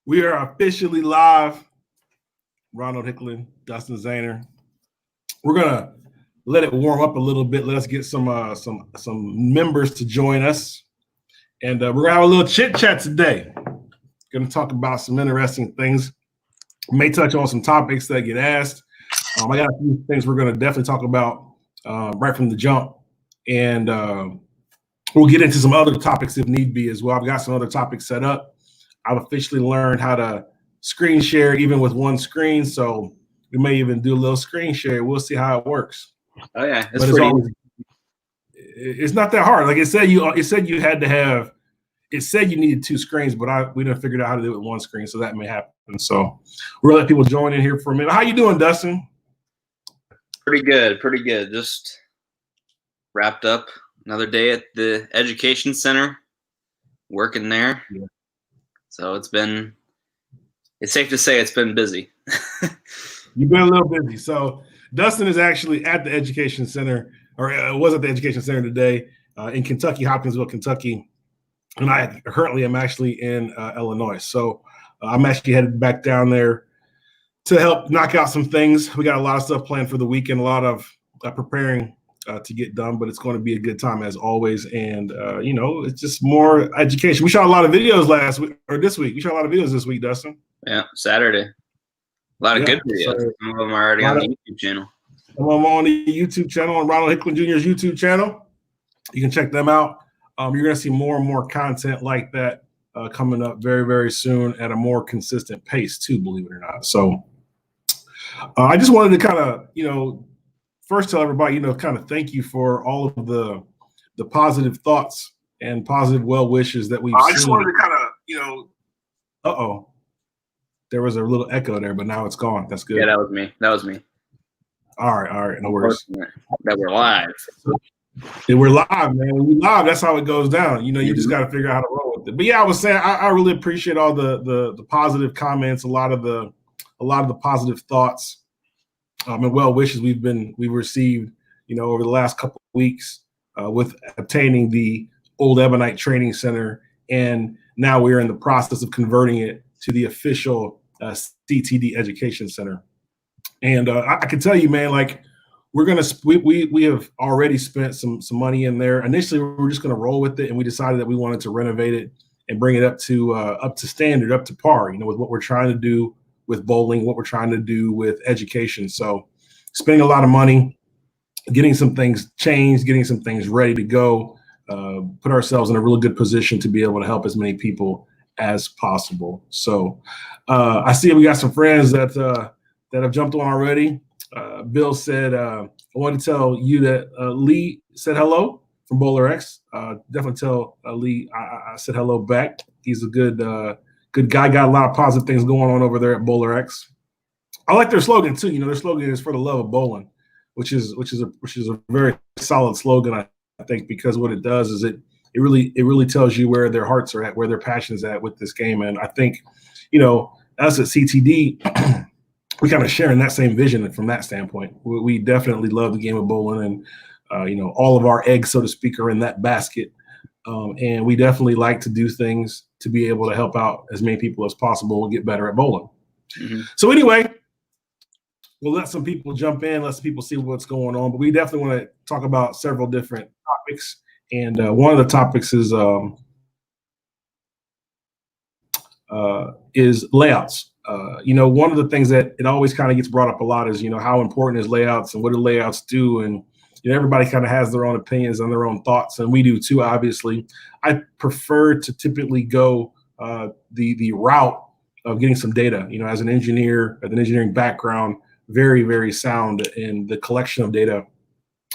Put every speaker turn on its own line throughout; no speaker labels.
We are officially live. Ronald Hicklin, Dustin Zahner. We're gonna let it warm up a little bit. Let us get some members to join us, and we're gonna have a little chit chat today. Gonna talk about some interesting things. May touch on some topics that get asked. I got a few things we're gonna definitely talk about right from the jump, and we'll get into some other topics if need be as well. I've got some other topics set up. I've officially learned how to screen share even with one screen, so we may even do a little screen share. We'll see how it works.
Oh yeah,
but it's not that hard. Like it said, you had to have. It said you needed two screens, but we didn't figure out how to do it with one screen, so that may happen. So we're gonna let people join in here for a minute. How you doing, Dustin?
Pretty good. Just wrapped up another day at the education center, working there. Yeah. So it's safe to say it's been busy.
You've been a little busy. So Dustin is actually at the education center, or was at the education center today in Kentucky, Hopkinsville, Kentucky. And I currently am actually in Illinois. So I'm actually headed back down there to help knock out some things. We got a lot of stuff planned for the weekend, a lot of preparing to get done, but it's going to be a good time as always. And, it's just more education. We shot a lot of videos this week. We shot a lot of videos this week, Dustin.
Yeah, Saturday. A lot of good videos. So, some of them are already on the YouTube channel.
Some of them on the YouTube channel, on Ronald Hicklin Jr.'s YouTube channel. You can check them out. You're going to see more and more content like that coming up very, very soon at a more consistent pace too, believe it or not. So I just wanted to kind of, first tell everybody, kind of thank you for all of the positive thoughts and positive well wishes that we've seen. I just wanted to kind of, there was a little echo there, but now it's gone. That's good.
Yeah, that was me.
All right. No worries.
That we're live.
We're live, man. When we live, that's how it goes down. You just got to figure out how to roll with it. But yeah, I was saying I really appreciate all the positive comments, a lot of the positive thoughts and well wishes we've received, over the last couple of weeks with obtaining the old Ebonite Training Center, and now we're in the process of converting it to the official CtD Education Center. And I can tell you, man, like we have already spent some money in there. Initially, we were just going to roll with it, and we decided that we wanted to renovate it and bring it up to standard, up to par, with what we're trying to do with bowling, what we're trying to do with education. So spending a lot of money, getting some things changed, getting some things ready to go, put ourselves in a really good position to be able to help as many people as possible. So I see we got some friends that have jumped on already. Bill said, I want to tell you that Lee said hello from Bowler X. Definitely tell Lee I said hello back. He's a good guy. Got a lot of positive things going on over there at Bowler X. I like their slogan too. Their slogan is "For the love of bowling," which is a very solid slogan, I think, because what it does is it really tells you where their hearts are at, where their passion is at with this game. And I think, us at CtD, we kind of sharing that same vision from that standpoint. We definitely love the game of bowling, and all of our eggs, so to speak, are in that basket. And we definitely like to do things to be able to help out as many people as possible and get better at bowling. Mm-hmm. So anyway, we'll let some people jump in, let some people see what's going on. But we definitely want to talk about several different topics. And one of the topics is layouts. One of the things that it always kind of gets brought up a lot is, how important is layouts and what do layouts do? And everybody kind of has their own opinions and their own thoughts, and we do too, obviously. I prefer to typically go the route of getting some data. As an engineer, with an engineering background, very, very sound in the collection of data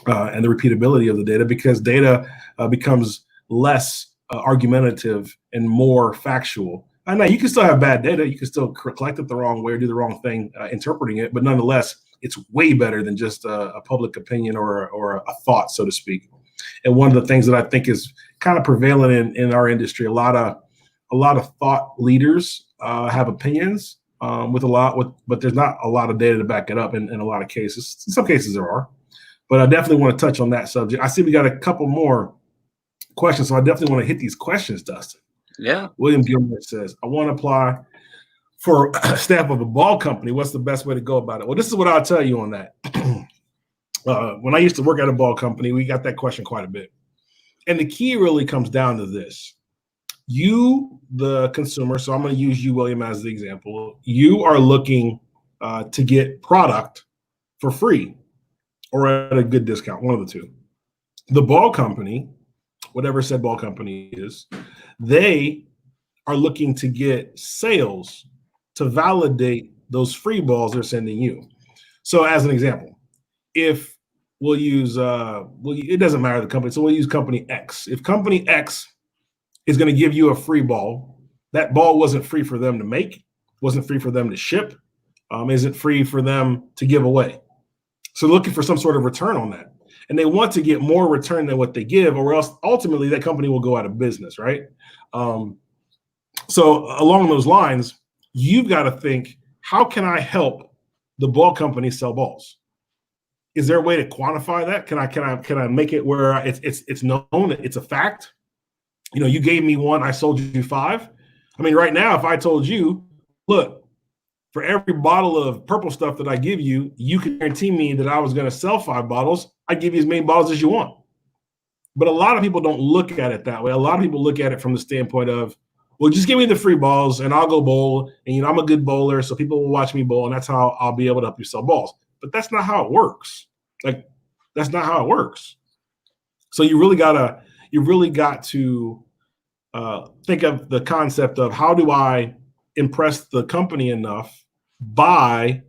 and the repeatability of the data, because data becomes less argumentative and more factual. I know you can still have bad data. You can still collect it the wrong way or do the wrong thing interpreting it, but nonetheless, it's way better than just a public opinion or a thought, so to speak. And one of the things that I think is kind of prevalent in our industry, a lot of thought leaders have opinions but there's not a lot of data to back it up in a lot of cases. In some cases there are, but I definitely want to touch on that subject. I see we got a couple more questions, so I definitely want to hit these questions, Dustin.
Yeah.
William Gilmore says, I want to apply for staff of a ball company, what's the best way to go about it? Well, this is what I'll tell you on that. When I used to work at a ball company, we got that question quite a bit. And the key really comes down to this. You, the consumer, so I'm going to use you, William, as the example. You are looking to get product for free or at a good discount, one of the two. The ball company, whatever said ball company is, they are looking to get sales to validate those free balls they're sending you. So as an example, if we'll use, it doesn't matter the company, so we'll use company X. If company X is going to give you a free ball, that ball wasn't free for them to make, wasn't free for them to ship, isn't free for them to give away. So looking for some sort of return on that. And they want to get more return than what they give, or else ultimately that company will go out of business, right? So along those lines, you've got to think, how can I help the ball company sell balls? Is there a way to quantify that? Can I make it where it's known, it's a fact? You know, you gave me one, I sold you 5. I mean, right now, if I told you, look, for every bottle of purple stuff that I give you, you can guarantee me that I was going to sell 5 bottles. I'd give you as many bottles as you want. But a lot of people don't look at it that way. A lot of people look at it from the standpoint of, well, just give me the free balls and I'll go bowl. And, you know, I'm a good bowler, so people will watch me bowl, and that's how I'll be able to help you sell balls. But that's not how it works. Like, that's not how it works. So you really got to think of the concept of, how do I impress the company enough by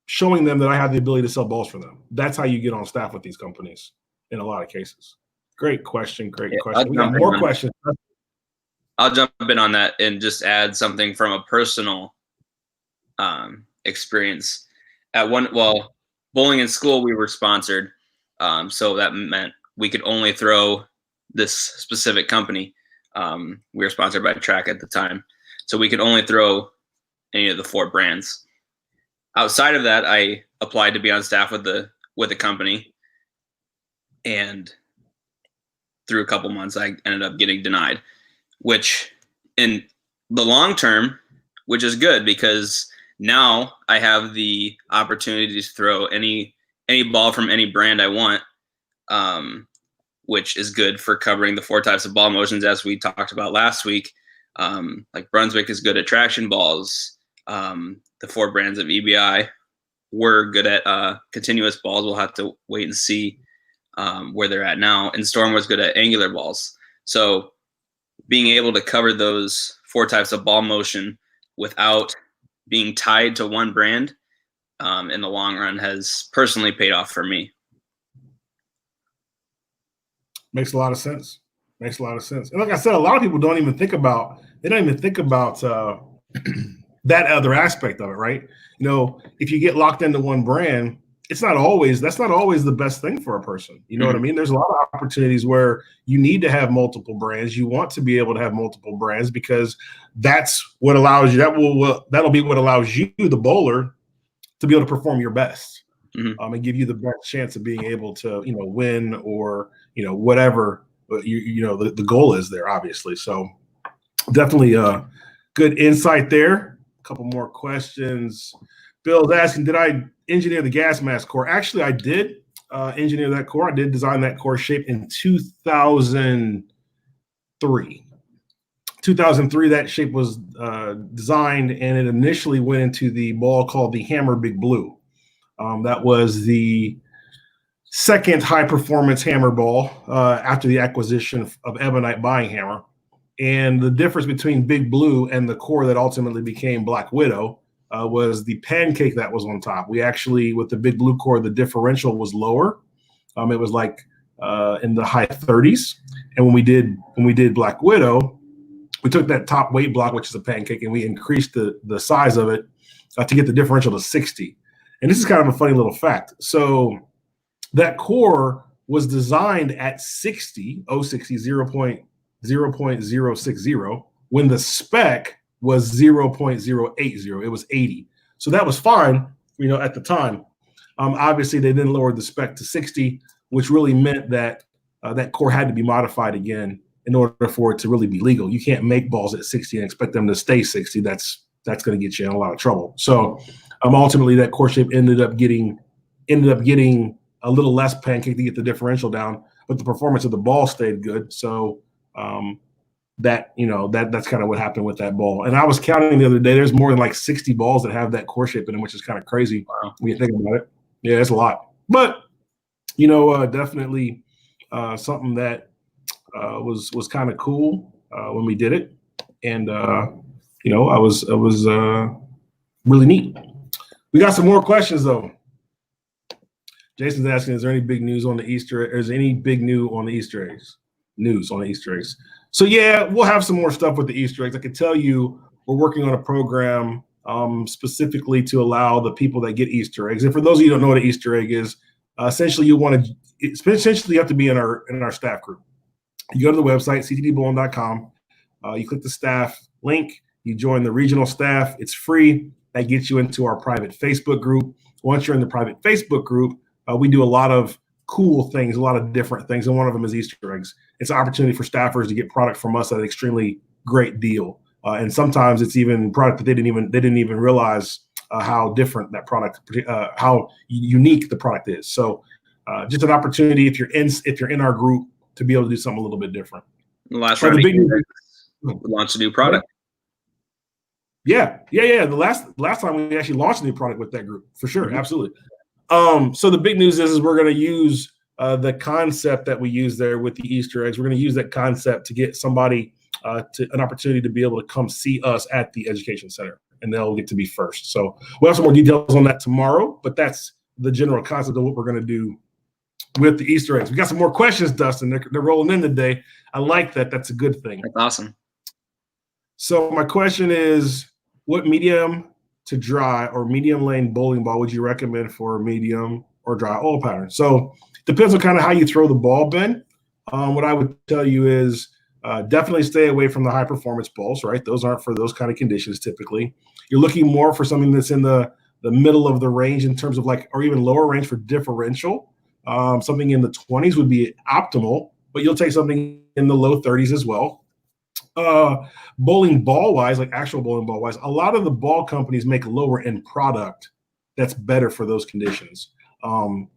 showing them that I have the ability to sell balls for them. That's how you get on staff with these companies in a lot of cases. Great question. Great question. We got more questions.
I'll jump in on that and just add something from a personal experience. Bowling in school, we were sponsored. So that meant we could only throw this specific company. We were sponsored by Track at the time. So we could only throw any of the 4 brands. Outside of that, I applied to be on staff with the company, and through a couple months, I ended up getting denied, which in the long term, which is good, because now I have the opportunity to throw any ball from any brand I want, which is good for covering the 4 types of ball motions, as we talked about last week. Like Brunswick is good at traction balls. The 4 brands of EBI were good at continuous balls. We'll have to wait and see where they're at now. And Storm was good at angular balls. So being able to cover those 4 types of ball motion without being tied to one brand in the long run has personally paid off for me.
Makes a lot of sense. Makes a lot of sense. And like I said, a lot of people don't even think about that other aspect of it, right? You know, if you get locked into one brand, that's not always the best thing for a person. You know what I mean? There's a lot of opportunities where you need to have multiple brands. You want to be able to have multiple brands, because that's what allows you, that'll be what allows you, the bowler, to be able to perform your best. And give you the best chance of being able to, you know, win, or, you know, whatever the goal is there, obviously. So definitely good insight there. A couple more questions. Bill's asking, did I engineer the gas mask core? Actually, I did engineer that core. I did design that core shape in 2003. 2003, that shape was designed, and it initially went into the ball called the Hammer Big Blue. That was the second high performance hammer ball after the acquisition of Ebonite Buying Hammer. And the difference between Big Blue and the core that ultimately became Black Widow was the pancake that was on top. We actually, with the Big Blue core, the differential was lower. It was like in the high 30s. And when we did Black Widow, we took that top weight block, which is a pancake, and we increased the size of it to get the differential to 60. And this is kind of a funny little fact. So that core was designed at 0.060, when the spec was 0.080. It was 80. So that was fine, you know, at the time. Obviously, they then lowered the spec to 60, which really meant that that core had to be modified again in order for it to really be legal. You can't make balls at 60 and expect them to stay 60. That's that's going to get you in a lot of trouble. So ultimately that core shape ended up getting a little less pancake to get the differential down, but the performance of the ball stayed good. So that's kind of what happened with that ball. And I was counting the other day, there's more than like 60 balls that have that core shape in them, which is kind of crazy when you think about it. Yeah, it's a lot. But definitely something that was kind of cool when we did it. And it was really neat. We got some more questions though. Jason's asking, is there any big news on the Easter eggs? Is there any big news on the Easter eggs? News on the Easter eggs. So yeah, we'll have some more stuff with the Easter eggs. I can tell you we're working on a program specifically to allow the people that get Easter eggs. And for those of you who don't know what an Easter egg is, essentially you have to be in our staff group. You go to the website, ctdbowling.com. You click the staff link. You join the regional staff. It's free. That gets you into our private Facebook group. Once you're in the private Facebook group, we do a lot of cool things, a lot of different things, and one of them is Easter eggs. It's an opportunity for staffers to get product from us at an extremely great deal, and sometimes it's even product that they didn't even realize how different that product, how unique the product is. So, just an opportunity if you're in our group to be able to do something a little bit different.
The last round we launched a new product.
Yeah. The last time we actually launched a new product with that group, for sure, absolutely. So the big news is we're going to use the concept that we use there with the Easter eggs. We're going to use that concept to get somebody to an opportunity to be able to come see us at the education center, and they'll get to be first. So we'll have some more details on that tomorrow, but that's the general concept of what we're going to do with the Easter eggs. We got some more questions, Dustin. They're rolling in today. I like that. That's a good thing.
That's awesome.
So my question is, what medium to dry or medium lane bowling ball would you recommend for medium or dry oil pattern? So depends on kind of how you throw the ball, Ben. What I would tell you is definitely stay away from the high performance balls, right? Those aren't for those kind of conditions typically. You're looking more for something that's in the middle of the range in terms of or even lower range for differential. Something in the 20s would be optimal, but you'll take something in the low 30s as well. Bowling ball wise, like actual bowling ball wise, a lot of the ball companies make lower end product that's better for those conditions. Now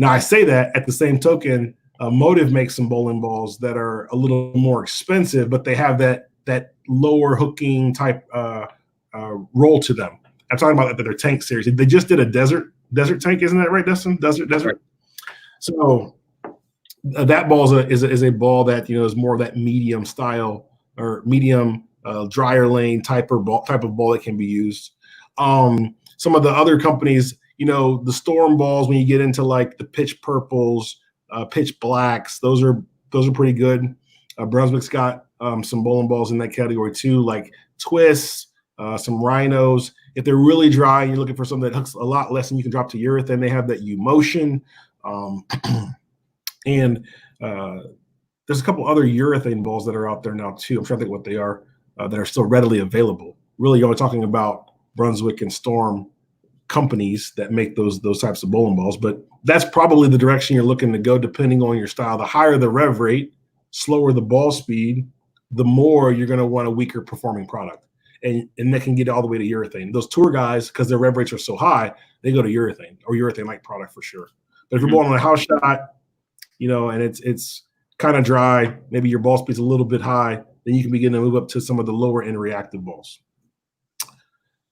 I say that at the same token, Motive makes some bowling balls that are a little more expensive, but they have that lower hooking type roll to them. I'm talking about their tank series. They just did a desert tank, isn't that right, Dustin? Desert. Right. So that ball is a ball that is more of that medium style or medium drier lane type of ball that can be used. Some of the other companies, the storm balls, when you get into like the pitch purples, pitch blacks, those are pretty good. Brunswick's got some bowling balls in that category too, like twists, some rhinos. If they're really dry and you're looking for something that hooks a lot less and you can drop to urethane, they have that U motion. And there's a couple other urethane balls that are out there now too. I'm trying to think what they are that are still readily available. Really, you're only talking about Brunswick and Storm companies that make those types of bowling balls, but that's probably the direction you're looking to go depending on your style. The higher the rev rate, slower the ball speed, the more you're going to want a weaker performing product. And that can get all the way to urethane. Those tour guys, because their rev rates are so high, they go to urethane or urethane-like product for sure. But if you're bowling on a house shot, and it's kind of dry, maybe your ball speed's a little bit high, then you can begin to move up to some of the lower end reactive balls.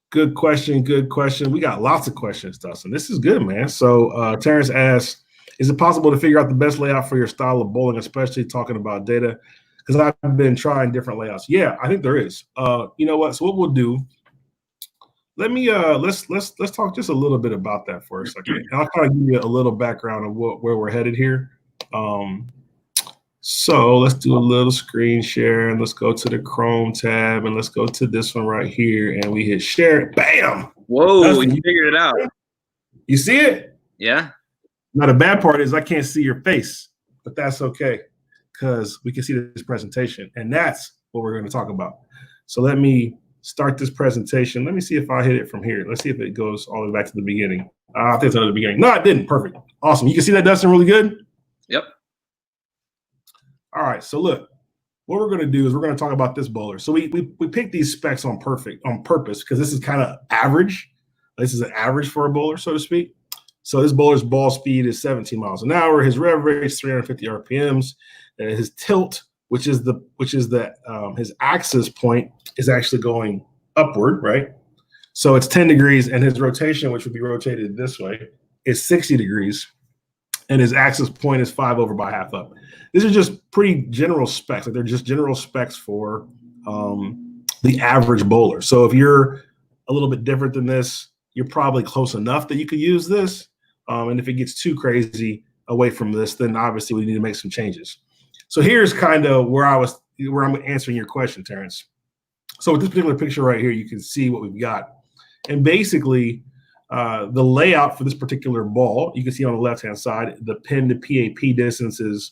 Good question. We got lots of questions, Dustin. This is good, man. So Terrence asks, is it possible to figure out the best layout for your style of bowling, especially talking about data? Because I've been trying different layouts. Yeah, I think there is. You know what? So what we'll do, let me let's talk just a little bit about that for a second. And I'll kind of give you a little background of where we're headed here. So let's do a little screen share and let's go to the Chrome tab and let's go to this one right here and we hit share. Bam!
Whoa, you figured it out.
You see it?
Yeah.
Now the bad part is I can't see your face, but that's okay because we can see this presentation and that's what we're going to talk about. So let me start this presentation. Let me see if I hit it from here. Let's see if it goes all the way back to the beginning. I think it's at the beginning. No, it didn't. Perfect. Awesome. You can see that, Dustin, really good?
Yep.
All right. So look, what we're going to do is we're going to talk about this bowler. So we picked these specs on purpose because this is kind of average. This is an average for a bowler, so to speak. So this bowler's ball speed is 17 miles an hour. His rev rate is 350 RPMs. And his tilt, which is his axis point, is actually going upward, right? So it's 10 degrees, and his rotation, which would be rotated this way, is 60 degrees, and his axis point is 5 over by half up. These are just pretty general specs. Like they're just general specs for the average bowler. So if you're a little bit different than this, you're probably close enough that you could use this. And if it gets too crazy away from this, then obviously we need to make some changes. So here's kind of where I'm answering your question, Terrence. So with this particular picture right here, you can see what we've got. And basically, the layout for this particular ball, you can see on the left-hand side, the pin to PAP distance is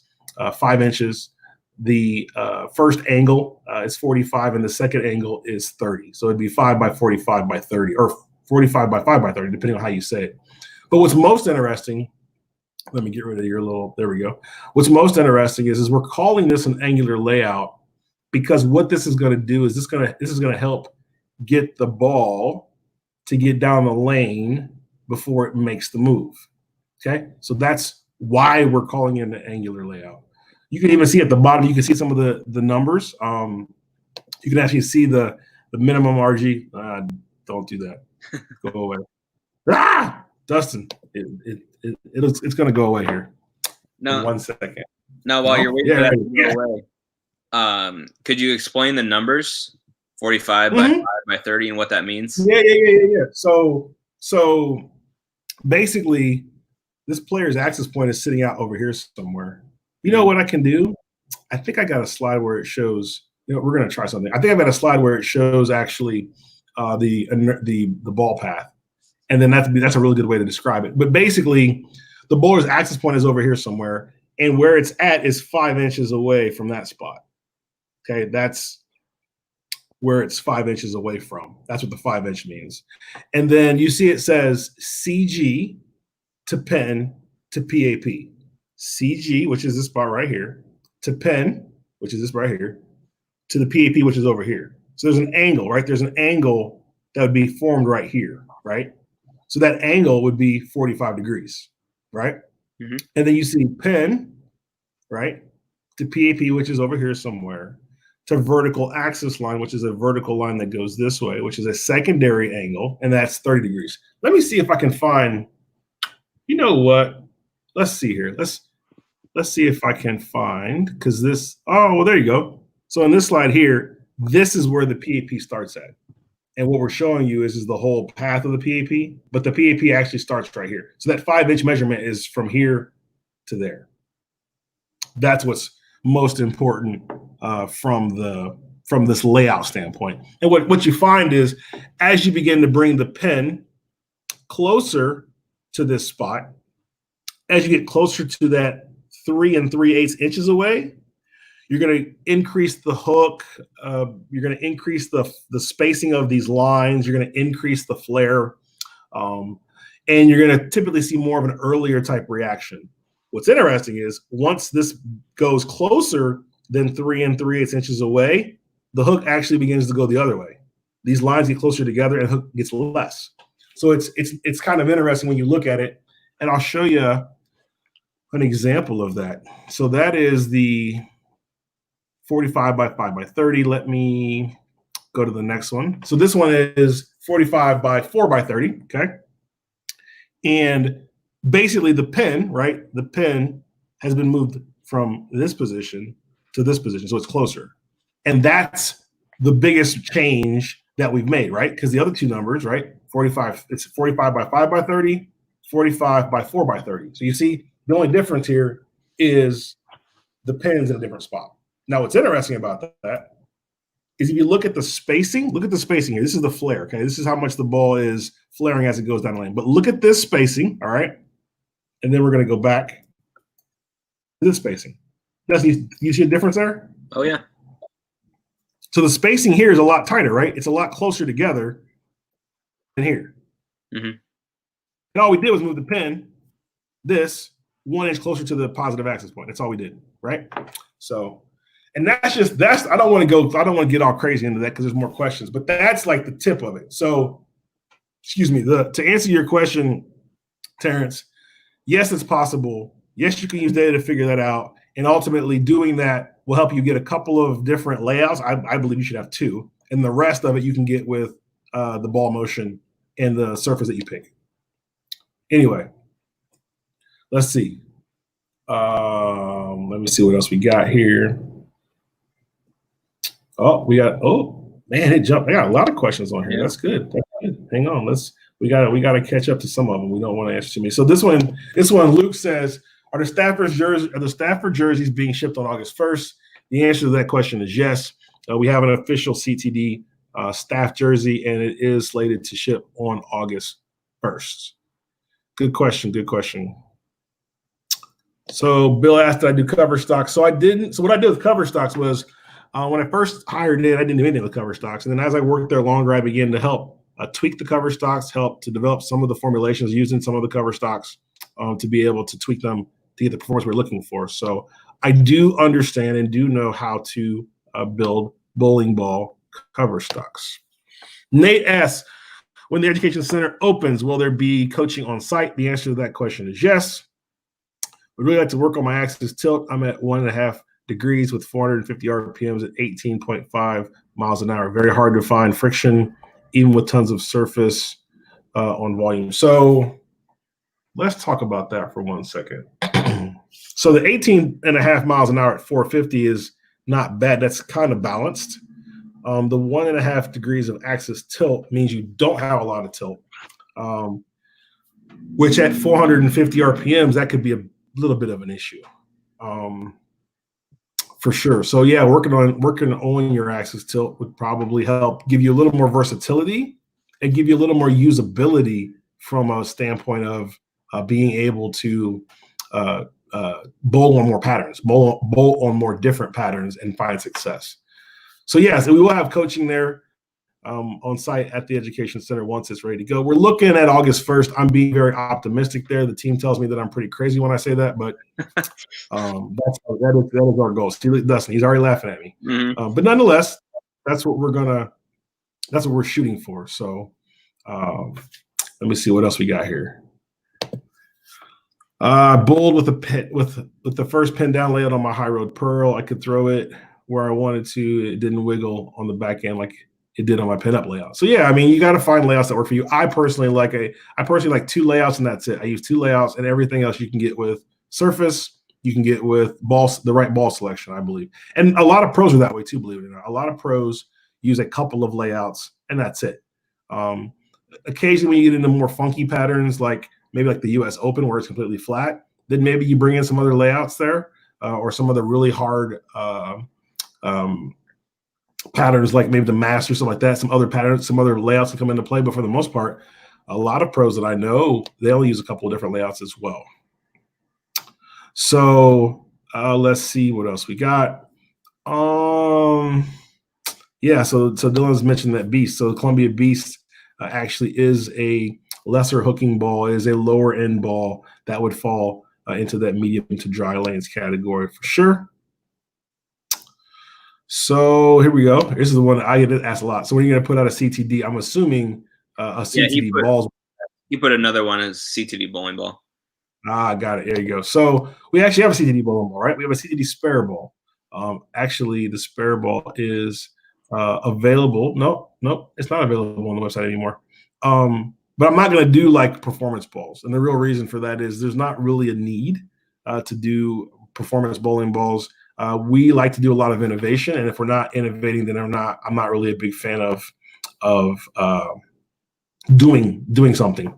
5 inches. The first angle is 45, and the second angle is 30. So it'd be 5 by 45 by 30, or 45 by 5 by 30, depending on how you say it. But what's most interesting, let me get rid of your little, there we go. What's most interesting is we're calling this an angular layout because what this is going to do is this is going to help get the ball to get down the lane before it makes the move. Okay, so that's why we're calling it an angular layout. You can even see at the bottom, you can see some of the numbers. You can actually see the minimum RG. Don't do that. Go away. Dustin, it's going to go away here.
No,
in 1 second.
Now, while you're waiting for that to go away, could you explain the numbers, 45 by 5 by 30, and what that means?
Yeah. So basically, this player's axis point is sitting out over here somewhere. You know what I can do? I think I got a slide where it shows. We're going to try something. I think I've got a slide where it shows actually the ball path. And then that's a really good way to describe it. But basically, the bowler's axis point is over here somewhere, and where it's at is 5 inches away from that spot. Okay, that's where it's 5 inches away from. That's what the 5 inch means. And then you see it says CG to pen to PAP. CG, which is this spot right here, to pen, which is this right here, to the PAP, which is over here. So there's an angle, right? There's an angle that would be formed right here, right? So that angle would be 45 degrees, right? Mm-hmm. And then you see pen, right, to PAP, which is over here somewhere, to vertical axis line, which is a vertical line that goes this way, which is a secondary angle, and that's 30 degrees. Let me see if I can find, you know what? Let's see here. Let's see if I can find, because this, oh, well, there you go. So in this slide here, this is where the PAP starts at. And what we're showing you is the whole path of the PAP, but the PAP actually starts right here. So that 5 inch measurement is from here to there. That's what's most important from this layout standpoint. And what you find is as you begin to bring the pen closer to this spot, as you get closer to that 3 3/8 inches away, you're going to increase the hook. You're going to increase the spacing of these lines. You're going to increase the flare. And you're going to typically see more of an earlier type reaction. What's interesting is once this goes closer than 3 3/8 inches away, the hook actually begins to go the other way. These lines get closer together and the hook gets less. So it's kind of interesting when you look at it. And I'll show you an example of that. So that is the 45 by 5 by 30. Let me go to the next one. So this one is 45 by 4 by 30, okay? And basically the pen, right? The pen has been moved from this position to this position, so it's closer. And that's the biggest change that we've made, right? Because the other two numbers, right? 45, it's 45 by 5 by 30, 45 by 4 by 30. So you see the only difference here is the pen's in a different spot. Now, what's interesting about that is if you look at the spacing here. This is the flare, okay? This is how much the ball is flaring as it goes down the lane. But look at this spacing, all right? And then we're going to go back to this spacing. You see a difference there?
Oh, yeah.
So the spacing here is a lot tighter, right? It's a lot closer together than here. Mm-hmm. And all we did was move the pen, this, 1 inch closer to the positive axis point. That's all we did, right? So, And that's I don't want to get all crazy into that because there's more questions, but that's like the tip of it. So, excuse me, to answer your question, Terrence, yes, it's possible. Yes, you can use data to figure that out. And ultimately doing that will help you get a couple of different layouts. I believe you should have two. And the rest of it you can get with the ball motion and the surface that you pick. Anyway, let's see. Let me see what else we got here. Oh, man, it jumped. I got a lot of questions on here. Yeah. That's good. Hang on. We got to catch up to some of them. We don't want to answer too many. So this one, Luke says, are the Stafford jerseys being shipped on August 1st? The answer to that question is yes. We have an official CtD staff jersey, and it is slated to ship on August 1st. Good question. So Bill asked, did I do cover stocks? So I didn't. So what I did with cover stocks was when I first hired it, I didn't do anything with cover stocks. And then as I worked there longer, I began to help tweak the cover stocks, help to develop some of the formulations using some of the cover stocks to be able to tweak them to get the performance we're looking for. So I do understand and do know how to build bowling ball cover stocks. Nate asks, when the education center opens, will there be coaching on site? The answer to that question is yes. Would really like to work on my axis tilt. I'm at 1.5 degrees with 450 RPMs at 18.5 miles an hour. Very hard to find friction, even with tons of surface on volume. So let's talk about that for 1 second. So the 18.5 miles an hour at 450 is not bad. That's kind of balanced. The 1.5 degrees of axis tilt means you don't have a lot of tilt, which at 450 RPMs, that could be a little bit of an issue. For sure. So yeah, working on your axis tilt would probably help give you a little more versatility and give you a little more usability from a standpoint of being able to bowl on more patterns, bowl on more different patterns and find success. So yes, we will have coaching there on site at the education center once it's ready to go. We're looking at August 1st. I'm being very optimistic there. The team tells me that I'm pretty crazy when I say that, but that is our goal. Dustin, he's already laughing at me. Mm-hmm. But nonetheless, that's what we're shooting for. So let me see what else we got here. Bowled with the first pin down layout on my high road Pearl. I could throw it where I wanted to. It didn't wiggle on the back end like it did on my pinup layout. So yeah, I mean, you got to find layouts that work for you. I personally like 2 layouts and that's it. I use 2 layouts, and everything else you can get with surface. You can get with the right ball selection, I believe. And a lot of pros are that way too, believe it or not. A lot of pros use a couple of layouts and that's it. Occasionally when you get into more funky patterns, like maybe like the US Open where it's completely flat, then maybe you bring in some other layouts there or some other really hard patterns like maybe the Master, something like that, some other patterns, some other layouts that come into play. But for the most part, a lot of pros that I know, they only use a couple of different layouts as well. So let's see what else we got. Yeah, so Dylan's mentioned that Beast. So the Columbia Beast actually is a lesser hooking ball, is a lower end ball that would fall into that medium to dry lanes category for sure. So here we go. This is the one I get asked a lot. So when are you going to put out a CtD? I'm assuming a CtD balls.
You put another one as CtD bowling ball.
Got it. There you go. So we actually have a CtD bowling ball, right? We have a CtD spare ball. Actually, the spare ball is available. Nope, it's not available on the website anymore. But I'm not going to do like performance balls. And the real reason for that is there's not really a need to do performance bowling balls. We like to do a lot of innovation, and if we're not innovating, then I'm not really a big fan of doing something.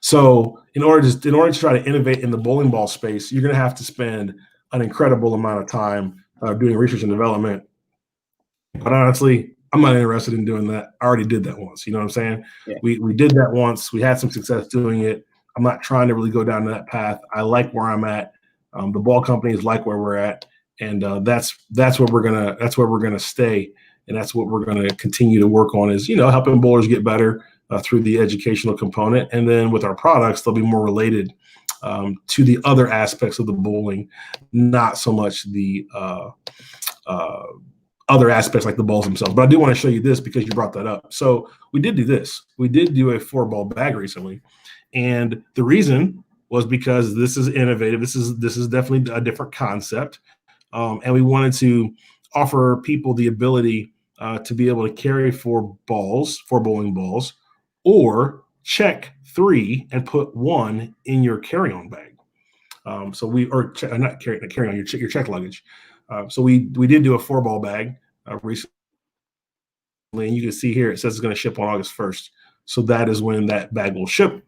So in order to try to innovate in the bowling ball space, you're going to have to spend an incredible amount of time doing research and development. But honestly, I'm not interested in doing that. I already did that once. You know what I'm saying? Yeah. We did that once. We had some success doing it. I'm not trying to really go down that path. I like where I'm at. The ball companies like where we're at. And that's where we're gonna stay, and that's what we're gonna continue to work on is helping bowlers get better through the educational component, and then with our products they'll be more related to the other aspects of the bowling, not so much the other aspects like the balls themselves. But I do want to show you this because you brought that up. So we did do this. We did do a 4-ball bag recently. And the reason was because this is innovative. This is definitely a different concept. And we wanted to offer people the ability to be able to carry 4 bowling balls, or check 3 and put 1 in your carry-on bag. Not carry on your check luggage. So we did do a 4-ball bag recently, and you can see here it says it's going to ship on August 1st. So that is when that bag will ship,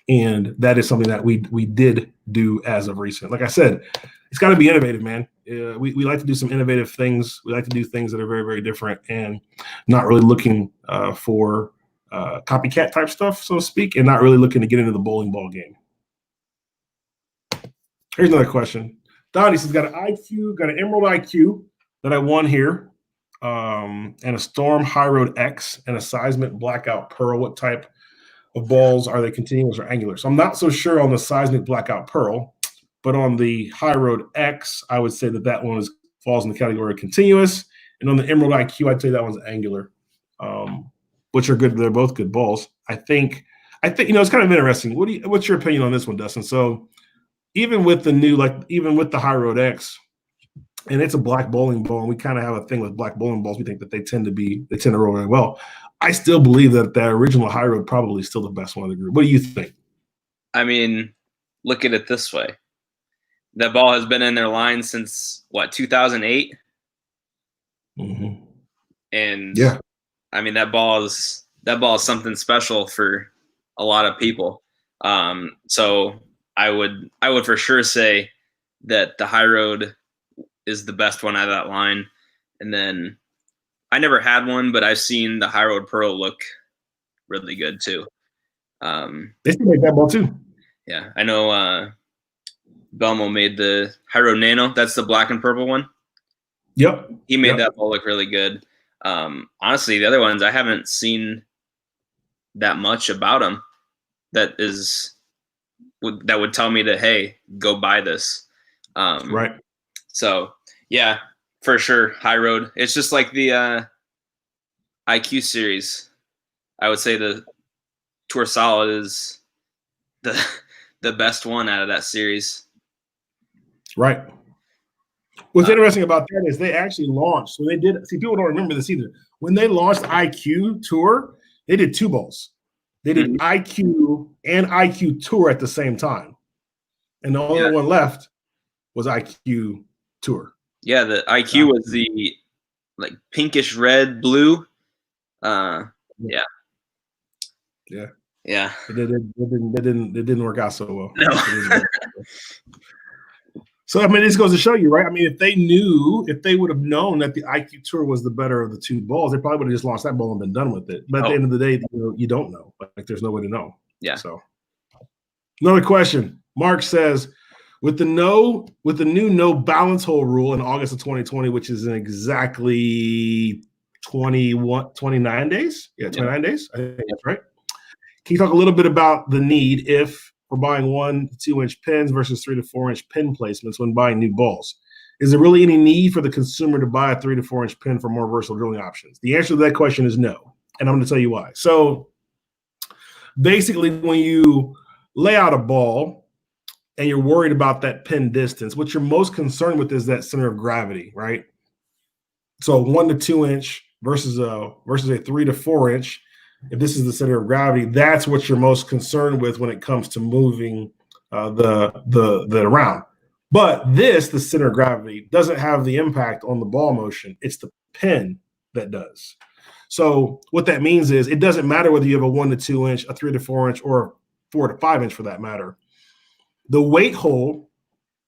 and that is something that we did do as of recent. Like I said, it's got to be innovative, man. We like to do some innovative things. We like to do things that are very, very different, and not really looking for copycat type stuff, so to speak, and not really looking to get into the bowling ball game. Here's another question. Donnie says, got an Emerald IQ that I won here, and a Storm High Road X and a Seismic Blackout Pearl. What type of balls are they, continuous or angular? So I'm not so sure on the Seismic Blackout Pearl, but on the High Road X, I would say that one falls in the category of continuous. And on the Emerald IQ, I'd say that one's angular, which are good. They're both good balls. I think it's kind of interesting. What's your opinion on this one, Dustin? So even with the High Road X, and it's a black bowling ball, and we kind of have a thing with black bowling balls. We think that they tend to roll very well. I still believe that original High Road probably is still the best one of the group. What do you think?
I mean, look at it this way. That ball has been in their line since 2008?
Mm-hmm.
And
yeah,
I mean, that ball is something special for a lot of people. So I would for sure say that the High Road is the best one out of that line. And then I never had one, but I've seen the High Road Pearl look really good too.
They still make that ball too.
Yeah, I know Belmo made the High Road Nano. That's the black and purple one.
Yep.
He made that ball look really good. Honestly, the other ones, I haven't seen that much about them that would tell me that, hey, go buy this.
Right.
So, yeah, for sure, High Road. It's just like the IQ series. I would say the Tour Solid is the best one out of that series.
Right. What's interesting about that is they actually launched. So they did. See, people don't remember this either. When they launched IQ Tour, they did 2 balls. They did IQ and IQ Tour at the same time, and the only one left was IQ Tour.
Yeah, the IQ was the like pinkish red blue. Yeah. It
didn't work out so well.
No.
So I mean, this goes to show you, right? I mean, if they would have known that the IQ Tour was the better of the 2 balls, they probably would have just launched that ball and been done with it. But at the end of the day, you don't know. Like, there's no way to know.
Yeah.
So another question. Mark says, with the new no balance hole rule in August of 2020, which is in exactly 29 days. Yeah, 29 days. I think that's right. Can you talk a little bit about the need if we're buying 1 to 2 inch pins versus 3 to 4 inch pin placements when buying new balls? Is there really any need for the consumer to buy a 3 to 4 inch pin for more versatile drilling options? The answer to that question is no, and I'm going to tell you why. So basically, when you lay out a ball and you're worried about that pin distance, what you're most concerned with is that center of gravity, right? So 1 to 2 inch versus a 3 to 4 inch. If this is the center of gravity, that's what you're most concerned with when it comes to moving the around. But the center of gravity doesn't have the impact on the ball motion. It's the pin that does. So what that means is it doesn't matter whether you have a 1 to 2 inch, a 3 to 4 inch, or a 4 to 5 inch for that matter. The weight hole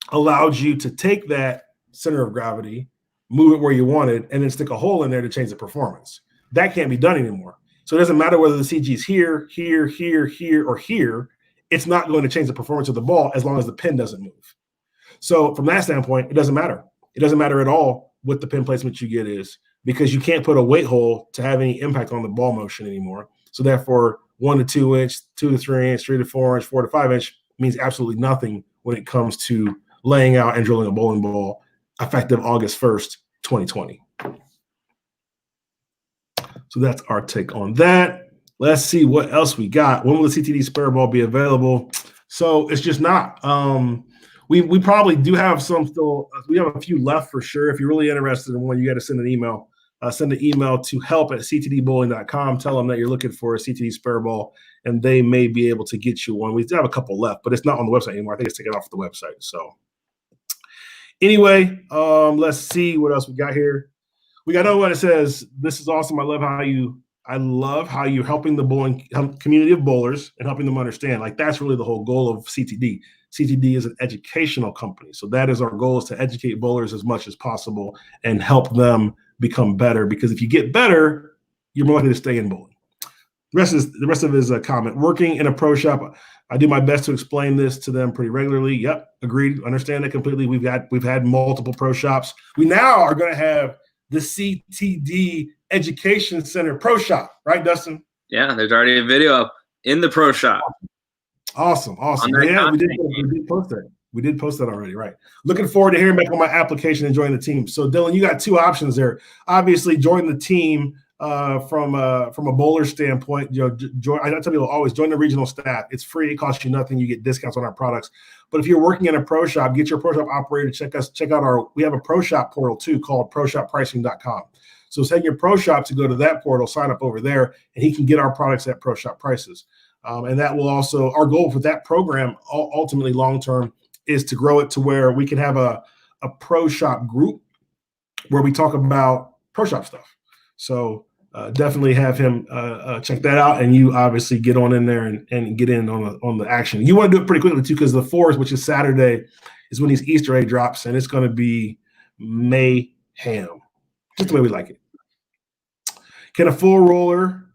allowed you to take that center of gravity, move it where you wanted, and then stick a hole in there to change the performance. That can't be done anymore. So it doesn't matter whether the CG is here, or here. It's not going to change the performance of the ball as long as the pin doesn't move. So from that standpoint, it doesn't matter. It doesn't matter at all what the pin placement you get is, because you can't put a weight hole to have any impact on the ball motion anymore. So therefore, 1 to 2 inch, 2 to 3 inch, 3 to 4 inch, 4 to 5 inch means absolutely nothing when it comes to laying out and drilling a bowling ball effective August 1st, 2020. So that's our take on that. Let's see what else we got. When will the CtD spare ball be available? So it's just not. We probably do have some still. We have a few left for sure. If you're really interested in one, you got to send an email. Send an email to help@ctdbowling.com. Tell them that you're looking for a CtD spare ball, and they may be able to get you one. We do have a couple left, but it's not on the website anymore. I think it's taken off the website. So anyway, let's see what else we got here. We got another one that says, "This is awesome. I love how you're helping the bowling community of bowlers and helping them understand." Like, that's really the whole goal of CtD. CtD is an educational company. So that is our goal, is to educate bowlers as much as possible and help them become better. Because if you get better, you're more likely to stay in bowling. The rest of his comment: "Working in a pro shop, I do my best to explain this to them pretty regularly." Yep, agreed. Understand that completely. We've had multiple pro shops. We now are going to have the CtD Education Center Pro Shop, right, Dustin?
Yeah, there's already a video up in the pro shop.
Awesome. Yeah, we did post that. We did post that already, right? Looking forward to hearing back on my application and joining the team. So, Dylan, you got two options there. Obviously, join the team from a bowler standpoint. I tell people always, join the regional staff. It's free. It costs you nothing. You get discounts on our products. But if you're working in a pro shop, get your pro shop operator. Check out we have a pro shop portal too called proshoppricing.com. So send your pro shop to go to that portal, sign up over there, and he can get our products at pro shop prices. And that will also, our goal for that program ultimately long-term is to grow it to where we can have a pro shop group where we talk about pro shop stuff. So definitely have him check that out, and you obviously get on in there and get in on the action. You want to do it pretty quickly too, because the 4th, which is Saturday, is when these Easter egg drops, and it's going to be mayhem, just the way we like it. Can a full roller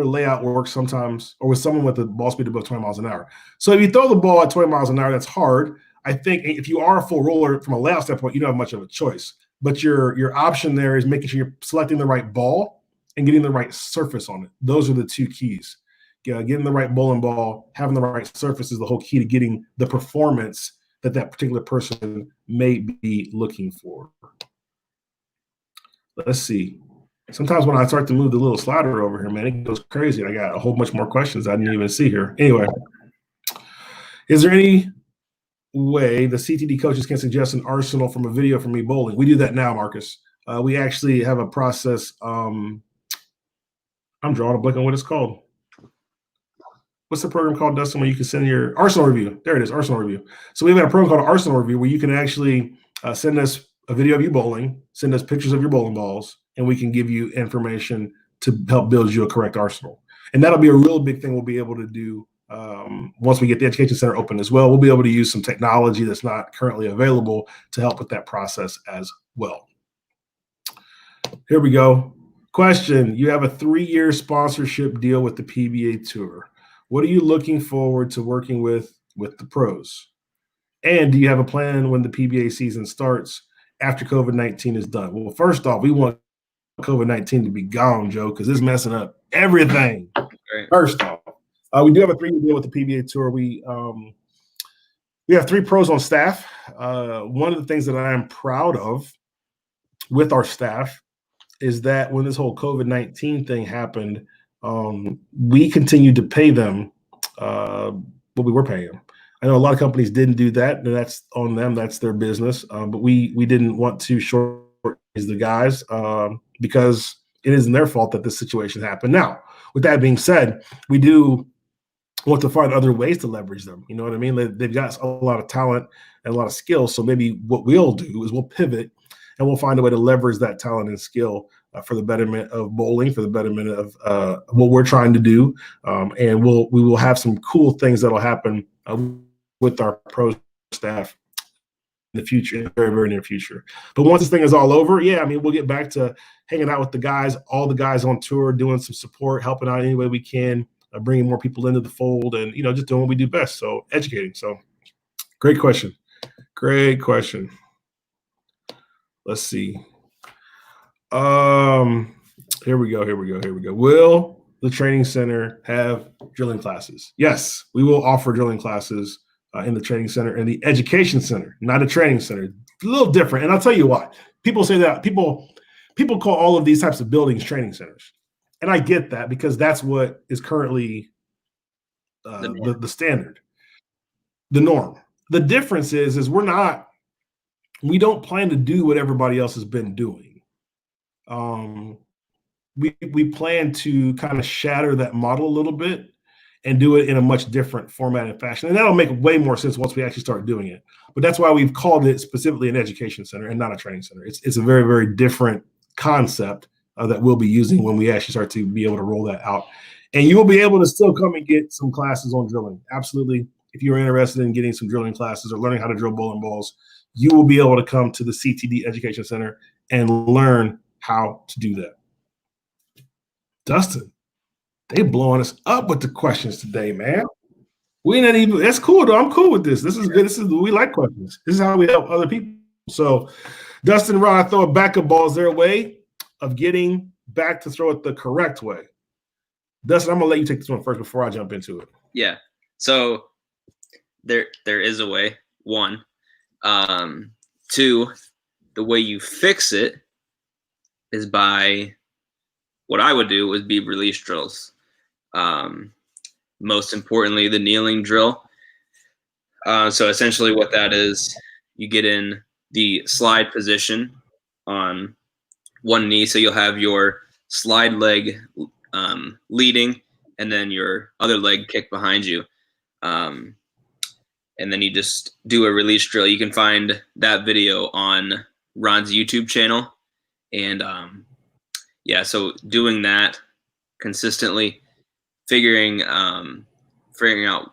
layout work sometimes, or with someone with a ball speed above 20 miles an hour? So if you throw the ball at 20 miles an hour, that's hard. I think if you are a full roller from a layout standpoint, you don't have much of a choice. But your option there is making sure you're selecting the right ball and getting the right surface on it. Those are the two keys. Getting the right bowling ball, having the right surface is the whole key to getting the performance that particular person may be looking for. Let's see. Sometimes when I start to move the little slider over here, man, it goes crazy. I got a whole bunch more questions I didn't even see here. Anyway, is there any way the CtD coaches can suggest an arsenal from a video from me bowling? We do that now, Marcus. We actually have a process. I'm drawing a blank on what it's called. What's the program called, Dustin, where you can send your Arsenal review? There it is, Arsenal review. So we have a program called Arsenal Review where you can actually send us a video of you bowling, send us pictures of your bowling balls, and we can give you information to help build you a correct arsenal. And that'll be a real big thing we'll be able to do once we get the Education Center open as well. We'll be able to use some technology that's not currently available to help with that process as well. Here we go. Question: you have a 3-year sponsorship deal with the PBA Tour. What are you looking forward to working with the pros? And do you have a plan when the PBA season starts after COVID-19 is done? Well, first off, we want COVID-19 to be gone, Joe, because it's messing up everything. Right. First off, we do have a 3-year deal with the PBA Tour. We have 3 pros on staff. One of the things that I am proud of with our staff is that when this whole COVID-19 thing happened, we continued to pay them what we were paying them. I know a lot of companies didn't do that, and that's on them. That's their business. But we didn't want to short the guys because it isn't their fault that this situation happened. Now, with that being said, we do want to find other ways to leverage them. You know what I mean? They've got a lot of talent and a lot of skill. So maybe what we'll do is we'll pivot and we'll find a way to leverage that talent and skill for the betterment of bowling, for the betterment of what we're trying to do. And we will have some cool things that'll happen with our pro staff in the future, in the very, very near future. But once this thing is all over, yeah, I mean, we'll get back to hanging out with the guys, all the guys on tour, doing some support, helping out any way we can, bringing more people into the fold, and, you know, just doing what we do best. So educating. So great question. Great question. Let's see. Here we go. Will the training center have drilling classes? Yes, we will offer drilling classes in the training center and the education center, not a training center. A little different. And I'll tell you why. people say that people call all of these types of buildings training centers, and I get that because that's what is currently the standard, the norm. The difference is we don't plan to do what everybody else has been doing. We plan to kind of shatter that model a little bit and do it in a much different format and fashion. And that'll make way more sense once we actually start doing it. But that's why we've called it specifically an education center and not a training center. It's a very, very different concept that we'll be using when we actually start to be able to roll that out. And you will be able to still come and get some classes on drilling. Absolutely. If you're interested in getting some drilling classes or learning how to drill bowling balls, you will be able to come to the CtD Education Center and learn how to do that. Dustin, they blowing us up with the questions today, man. We not even. That's cool though. I'm cool with this. This is good. We like questions. This is how we help other people. So, Dustin and Ron, throw a backup balls their way of getting back to throw it the correct way. Dustin, I'm gonna let you take this one first before I jump into it.
Yeah. So there is a way. One, two, the way you fix it is by what I would do would be release drills. Most importantly, the kneeling drill. So essentially what that is, you get in the slide position on one knee. So you'll have your slide leg leading and then your other leg kicked behind you. And then you just do a release drill. You can find that video on Ron's YouTube channel. And yeah, so doing that consistently, figuring out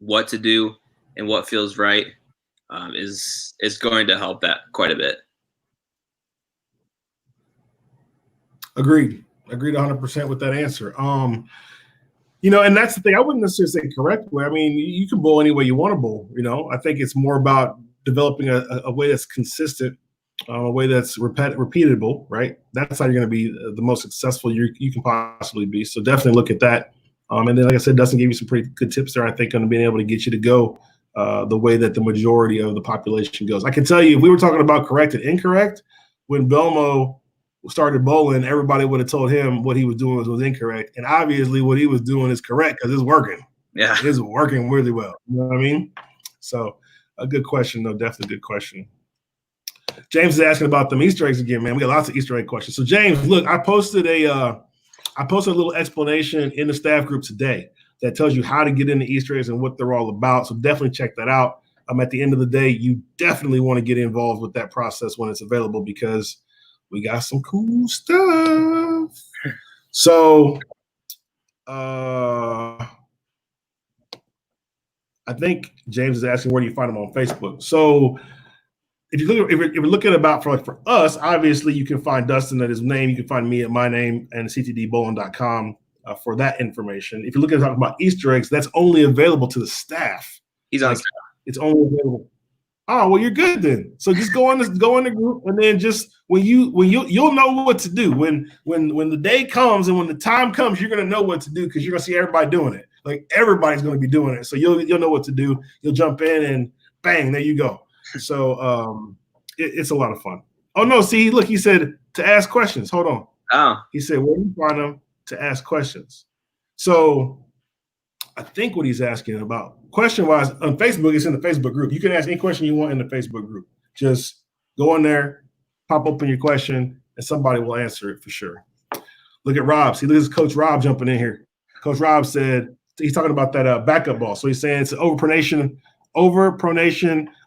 what to do and what feels right is going to help that quite a bit.
Agreed 100% with that answer. And that's the thing. I wouldn't necessarily say correct way. I mean, you can bowl any way you want to bowl. I think it's more about developing a way that's consistent, a way that's repeatable, right? That's how you're going to be the most successful you can possibly be. So definitely look at that. And then, like I said, Dustin gave you some pretty good tips there, I think, on being able to get you to go the way that the majority of the population goes. I can tell you, if we were talking about correct and incorrect, when Belmo started bowling, everybody would have told him what he was doing was incorrect. And obviously what he was doing is correct because it's working.
Yeah.
It's working really well. You know what I mean? So a good question, though. Definitely a good question. James is asking about them Easter eggs again, man. We got lots of Easter egg questions. So James, look, I posted a little explanation in the staff group today that tells you how to get into Easter eggs and what they're all about. So definitely check that out. At the end of the day, you definitely want to get involved with that process when it's available because we got some cool stuff. So I think James is asking, where do you find them on Facebook? So if you're looking about for us, obviously you can find Dustin at his name. You can find me at my name and ctdbowling.com for that information. If you're looking to talk about Easter eggs, that's only available to the staff.
He's on staff.
It's only available. Oh, well, you're good then. So just go in the group, and then just you'll know what to do when the day comes and when the time comes, you're gonna know what to do because you're gonna see everybody doing it. Like everybody's gonna be doing it, so you'll know what to do. You'll jump in and bang, there you go. So it's a lot of fun. Oh no, see, look, he said to ask questions. Hold on.
Oh,
he said where do you find them to ask questions? So I think what he's asking about question-wise on Facebook, it's in the Facebook group. You can ask any question you want in the Facebook group. Just go in there, pop open your question, and somebody will answer it for sure. Look at Rob. See, look at Coach Rob jumping in here. Coach Rob said he's talking about that backup ball. So he's saying it's overpronation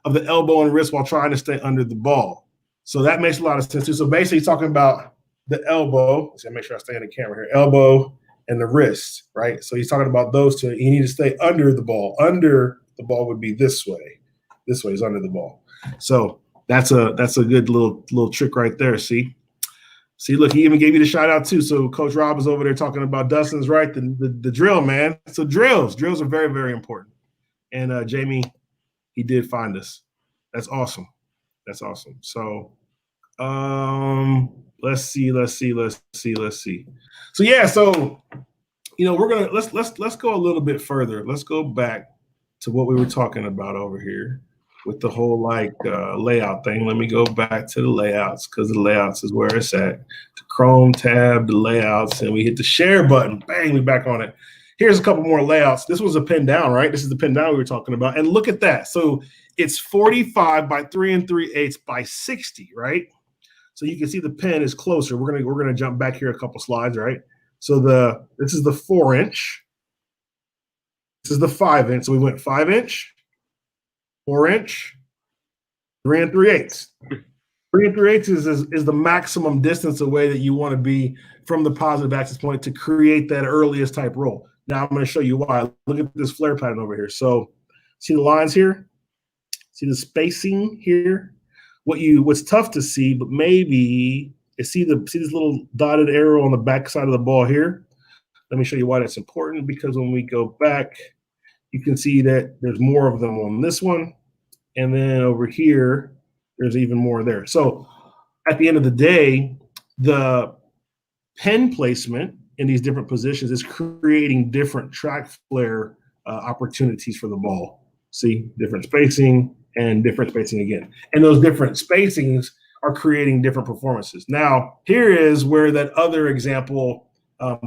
of the elbow and wrist while trying to stay under the ball. So that makes a lot of sense too. So basically, he's talking about the elbow. Let's make sure I stay in the camera here. Elbow and the wrist, right? So he's talking about those two. You need to stay under the ball. Under the ball would be this way. This way is under the ball. So that's a good little trick right there. See, look, he even gave you the shout out too. So Coach Rob is over there talking about Dustin's right, the drill, man. So drills are very, very important. And Jamie, he did find us. That's awesome. So let's see. So yeah, so we're gonna let's go a little bit further. Let's go back to what we were talking about over here. with the whole layout thing. Let me go back to the layouts because the layouts is where it's at. The Chrome tab, the layouts, and we hit the share button. Bang, we back on it. Here's a couple more layouts. This was a pin down, right? This is the pin down we were talking about. And look at that. So it's 45 by 3 3/8 by 60, right? So you can see the pin is closer. We're gonna jump back here a couple slides, right? So this is the 4-inch. This is the 5-inch. So we went 5-inch, 4-inch, 3 3/8. 3 3/8 is the maximum distance away that you want to be from the positive access point to create that earliest type roll. Now I'm going to show you why. Look at this flare pattern over here. So see the lines here? See the spacing here? What's tough to see, but maybe is see this little dotted arrow on the back side of the ball here. Let me show you why that's important, because when we go back, you can see that there's more of them on this one. And then over here, there's even more there. So at the end of the day, the pen placement in these different positions is creating different track flare opportunities for the ball. See, different spacing and different spacing again. And those different spacings are creating different performances. Now, here is where that other example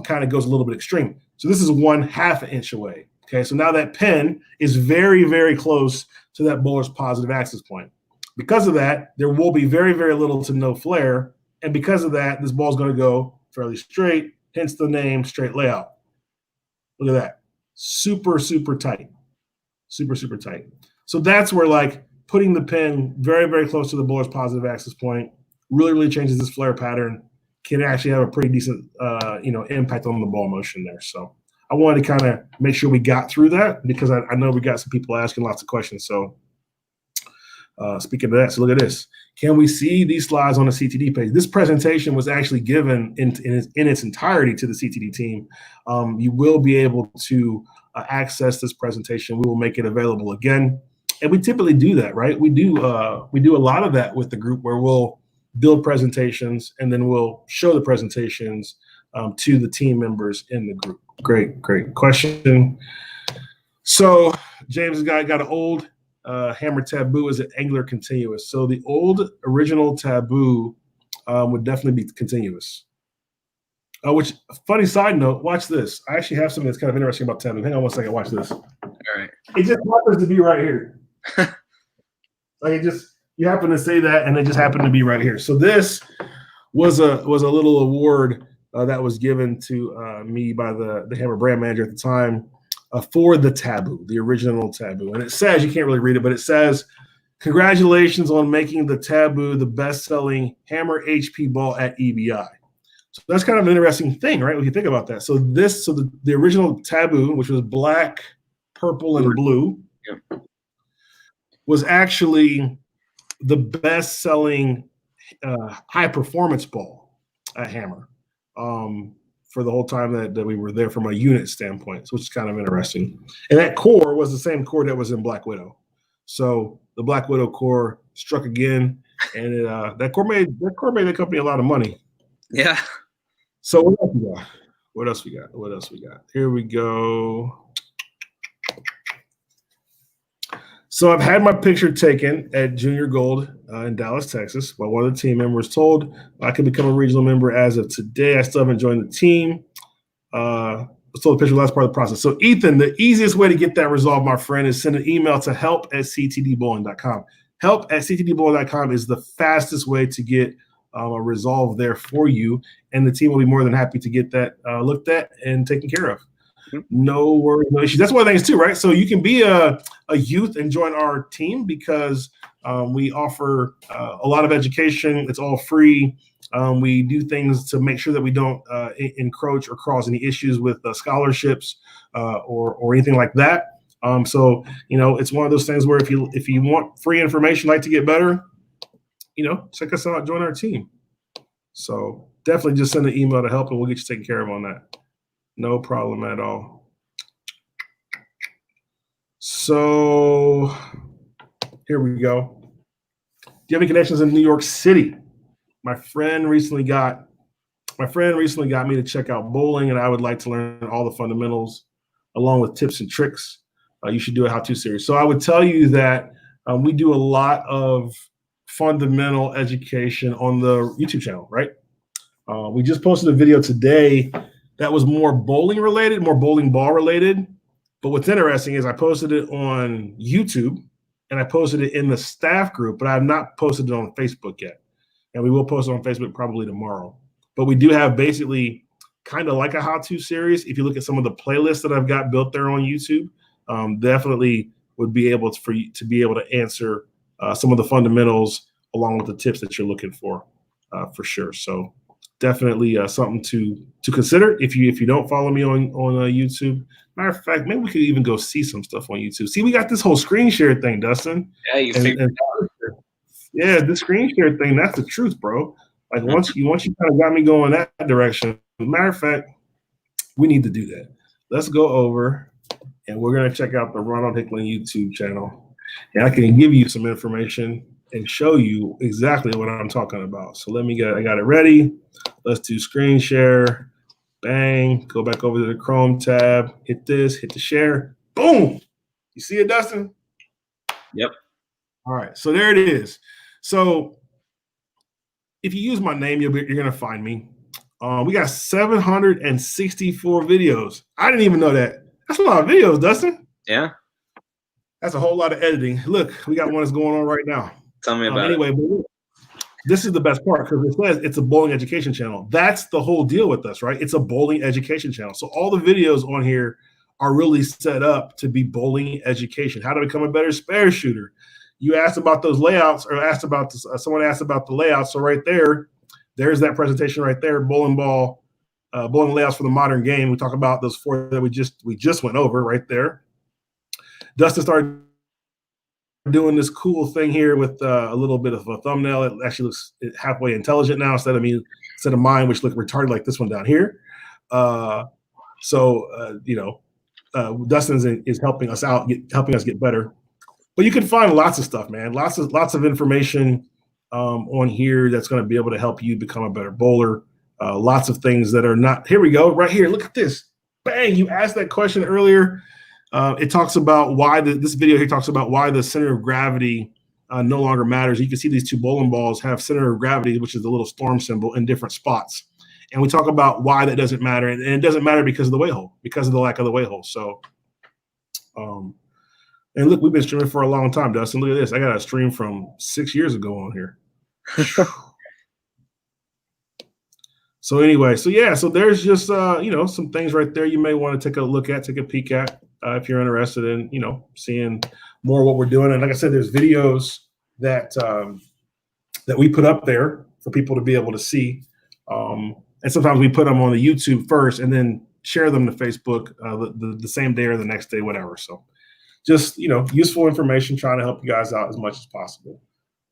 kind of goes a little bit extreme. So this is 1/2 inch away. Okay, so now that pen is very, very close to that bowler's positive access point. Because of that, there will be very, very little to no flare. And because of that, this ball is going to go fairly straight, hence the name straight layout. Look at that. Super, super tight. Super, super tight. So that's where putting the pin very, very close to the bowler's positive access point really, really changes this flare pattern, can actually have a pretty decent impact on the ball motion there. So I wanted to kind of make sure we got through that, because I know we got some people asking lots of questions. So speaking of that, so look at this. Can we see these slides on the CtD page? This presentation was actually given in its entirety to the CtD team. You will be able to access this presentation. We will make it available again. And we typically do that, right? We do a lot of that with the group, where we'll build presentations and then we'll show the presentations to the team members in the group. Great question. So James got an old hammer taboo. Is it angular continuous? So the old original taboo would definitely be continuous. Which, funny side note, watch this. I actually have something that's kind of interesting about taboo. Hang on one second, watch this.
All right.
It just happens to be right here. You happen to say that, and it just happened to be right here. So this was a little award that was given to me by the Hammer brand manager at the time for the taboo, the original taboo. And it says, you can't really read it, but it says, "Congratulations on making the taboo the best-selling Hammer HP ball at EBI." So that's kind of an interesting thing, right? When you think about that. So the original taboo, which was black, purple, and blue, was actually the best-selling high-performance ball at Hammer for the whole time that we were there from a unit standpoint, which is kind of interesting. And that core was the same core that was in Black Widow. So the Black Widow core struck again, and that core made the company a lot of money.
Yeah.
So what else we got? Here we go. So I've had my picture taken at Junior Gold in Dallas, Texas, by one of the team members. Told I could become a regional member as of today. I still haven't joined the team. I was told the picture last part of the process. So Ethan, the easiest way to get that resolved, my friend, is send an email to help@ctdbowling.com. Help@ctdbowling.com is the fastest way to get a resolve there for you, and the team will be more than happy to get that looked at and taken care of. No worries, no issues. That's one of the things too, right? So you can be a youth and join our team, because we offer a lot of education. It's all free. We do things to make sure that we don't encroach or cause any issues with scholarships or anything like that. So it's one of those things where if you want free information, like to get better, check us out, join our team. So definitely just send an email to help, and we'll get you taken care of on that. No problem at all. So here we go. Do you have any connections in New York City? My friend recently got me to check out bowling, and I would like to learn all the fundamentals along with tips and tricks. You should do a how-to series. So I would tell you that We do a lot of fundamental education on the YouTube channel, right? We just posted a video today that was more bowling related, more bowling ball related. But what's interesting is I posted it on YouTube and I posted it in the staff group, but I have not posted it on Facebook yet. And we will post it on Facebook probably tomorrow. But we do have basically kind of like a how-to series. If you look at some of the playlists that I've got built there on YouTube, definitely would be able to, for you to be able to answer some of the fundamentals along with the tips that you're looking for sure. So definitely something to consider if you don't follow me on YouTube. Matter of fact, maybe we could even go see some stuff on YouTube. See, we got this whole screen share thing, Dustin.
Yeah, you figured it out.
Yeah, the screen share thing, that's the truth, bro. Like once you kind of got me going that direction. Matter of fact, we need to do that. Let's go over and we're gonna check out the Ronald Hickling YouTube channel. And I can give you some information and show you exactly what I'm talking about. So I got it ready. Let's do screen share. Bang, go back over to the Chrome tab, hit this, hit the share, boom. You see it, Dustin?
Yep.
All right, so there it is. So if you use my name, you're going to find me. We got 764 videos. I didn't even know that. That's a lot of videos, Dustin.
Yeah.
That's a whole lot of editing. Look, we got one that's going on right now.
Tell me about it.
But this is the best part because it says it's a bowling education channel. That's the whole deal with us, right? It's a bowling education channel. So all the videos on here are really set up to be bowling education. How to become a better spare shooter. You asked about those layouts, or someone asked about the layouts. So right there's that presentation right there. Bowling layouts for the modern game. We talk about those 4 that we just went over right there. Dustin started doing this cool thing here with a little bit of a thumbnail. It actually looks halfway intelligent now instead of mine, which look retarded like this one down here. Dustin is helping us out, helping us get better. But you can find lots of stuff, man. Lots of information on here that's going to be able to help you become a better bowler. Lots of things that are not. Here we go, right here. Look at this. Bang! You asked that question earlier. It talks about why this video here talks about why the center of gravity no longer matters. You can see these 2 bowling balls have center of gravity, which is the little storm symbol, in different spots. And we talk about why that doesn't matter. And it doesn't matter because of the weight hole, because of the lack of the weight hole. So, and look, we've been streaming for a long time, Dustin. Look at this. I got a stream from 6 years ago on here. So anyway, so there's just some things right there you may want to take a peek at if you're interested in seeing more of what we're doing. And like I said, there's videos that we put up there for people to be able to see. And sometimes we put them on the YouTube first and then share them to Facebook the same day or the next day, whatever. So just useful information, trying to help you guys out as much as possible.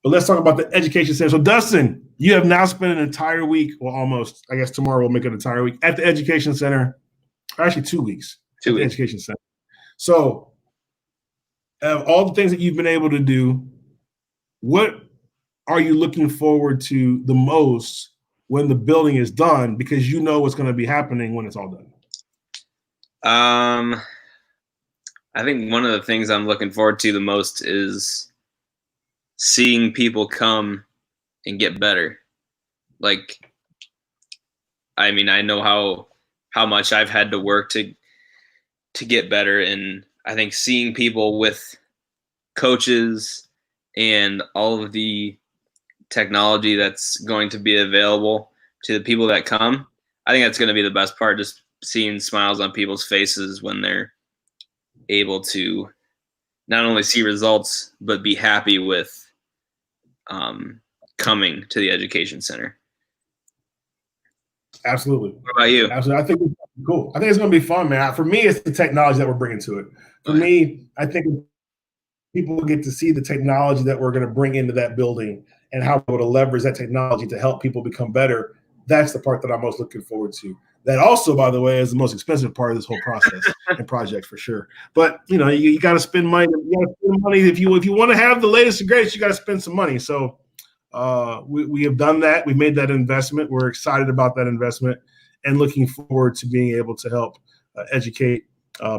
But let's talk about the education center. So Dustin, you have now spent an entire week, well, almost, I guess tomorrow we'll make it an entire week at the education center. Actually 2 weeks.
2 weeks.
The education center. So all the things that you've been able to do, what are you looking forward to the most when the building is done? Because you know what's going to be happening when it's all done.
I think one of the things I'm looking forward to the most is seeing people come and get better. Like, I mean, I know how much I've had to work to get better, and I think seeing people with coaches and all of the technology that's going to be available to the people that come, I think that's going to be the best part, just seeing smiles on people's faces when they're able to not only see results, but be happy with coming to the education center.
Absolutely.
What about you?
Absolutely. I think it's cool. I think it's going to be fun, man. For me, it's the technology that we're bringing to it. For me, I think people get to see the technology that we're going to bring into that building and how we're able to leverage that technology to help people become better. That's the part that I'm most looking forward to. That also, by the way, is the most expensive part of this whole process and project for sure. But you got to spend money. You got to spend money if you want to have the latest and greatest. You got to spend some money. So we have done that. We made that investment. We're excited about that investment and looking forward to being able to help educate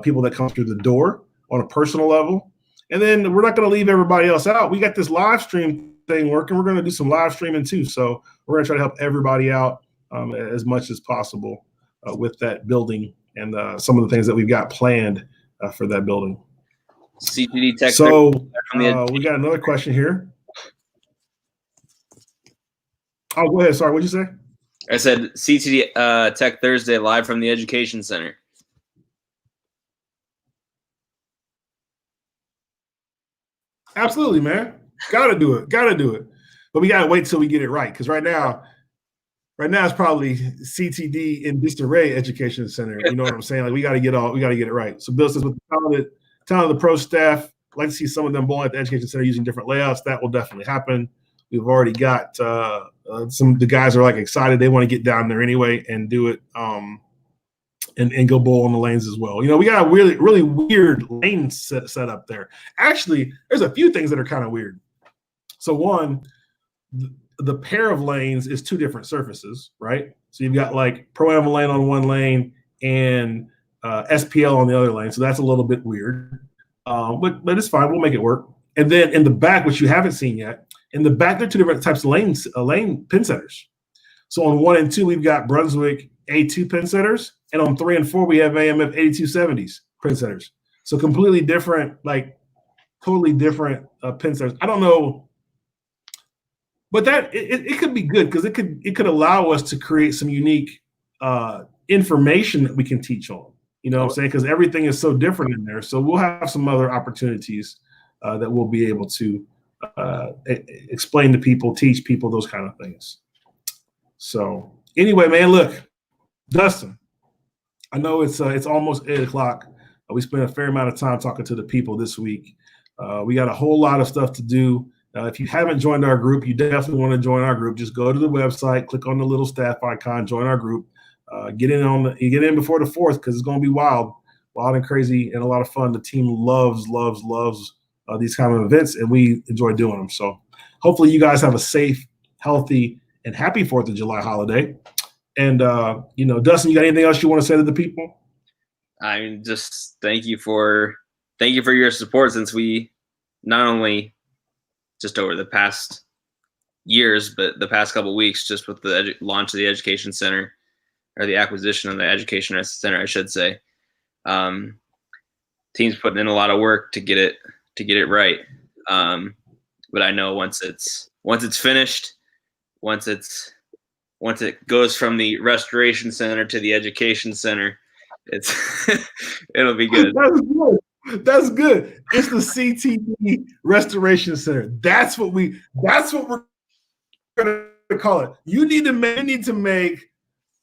people that come through the door on a personal level, And then we're not going to leave everybody else out. We got this live stream thing working. We're going to do some live streaming too. So we're going to try to help everybody out as much as possible with that building and some of the things that we've got planned for that building.
CtD Tech.
So we got another question here. Oh, go ahead. Sorry, what'd you say?
I said CtD Tech Thursday live from the Education Center.
Absolutely, man. Gotta do it. But we gotta wait till we get it right, because right now it's probably CtD in disarray Education Center. You know what I'm saying? Like we gotta get it right. So Bill says with the talented pro staff, I'd like to see some of them bowling at the Education Center using different layouts. That will definitely happen. We've already got some of the guys are like excited. They want to get down there anyway and do it and go bowl on the lanes as well. You know, we got a really, really weird lane set up there. Actually, there's a few things that are kind of weird. So one, the pair of lanes is two different surfaces, right? So you've got like Pro-Am lane on one lane and SPL on the other lane. So that's a little bit weird, but it's fine. We'll make it work. And then in the back, which you haven't seen yet, in the back, there are two different types of lane pin setters. So on 1 and 2, we've got Brunswick A2 pin setters, and on 3 and 4, we have AMF 8270s pin setters. So completely different, like totally different pin setters. I don't know, but that it could be good because it could allow us to create some unique information that we can teach on. You know what I'm saying? Because everything is so different in there. So we'll have some other opportunities that we'll be able to explain to people, teach people, those kind of things. So anyway, man, look, Dustin, I know it's almost 8 o'clock. We spent a fair amount of time talking to the people this week. We got a whole lot of stuff to do. If you haven't joined our group, you definitely want to join our group. Just go to the website, click on the little staff icon, join our group. Get in before the 4th because it's going to be wild and crazy and a lot of fun. The team loves these kind of events, and we enjoy doing them. So hopefully you guys have a safe, healthy, and happy 4th of July holiday. And, Dustin, you got anything else you want to say to the people?
I mean, just thank you for your support since we not only just over the past years, but the past couple of weeks, just with the launch of the Education Center or the acquisition of the Education Center, I should say. Team's putting in a lot of work to get it right. But I know once it's finished, once it goes from the Restoration Center to the Education Center, it'll be good.
That's good. It's the CtD Restoration Center. That's what we're gonna call it. You need to make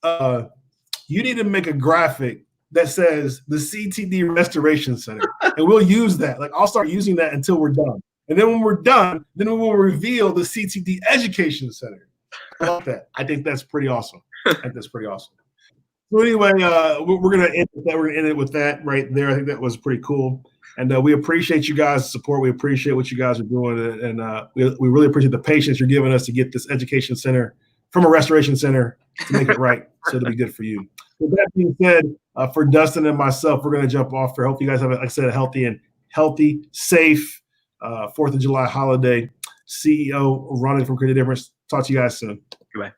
a graphic that says the CtD Restoration Center, and we'll use that. Like I'll start using that until we're done. And then when we're done, then we will reveal the CtD Education Center. I like that. I think that's pretty awesome. So anyway, we're gonna end with that. We're gonna end it with that right there. I think that was pretty cool, and we appreciate you guys' support. We appreciate what you guys are doing, and we really appreciate the patience you're giving us to get this Education Center from a Restoration Center to make it right, so it'll be good for you. With that being said, for Dustin and myself, we're gonna jump off here. Hope you guys have, like I said, a healthy, safe 4th of July holiday. CEO Ronnie from Create a Difference. Talk to you guys soon.
Goodbye.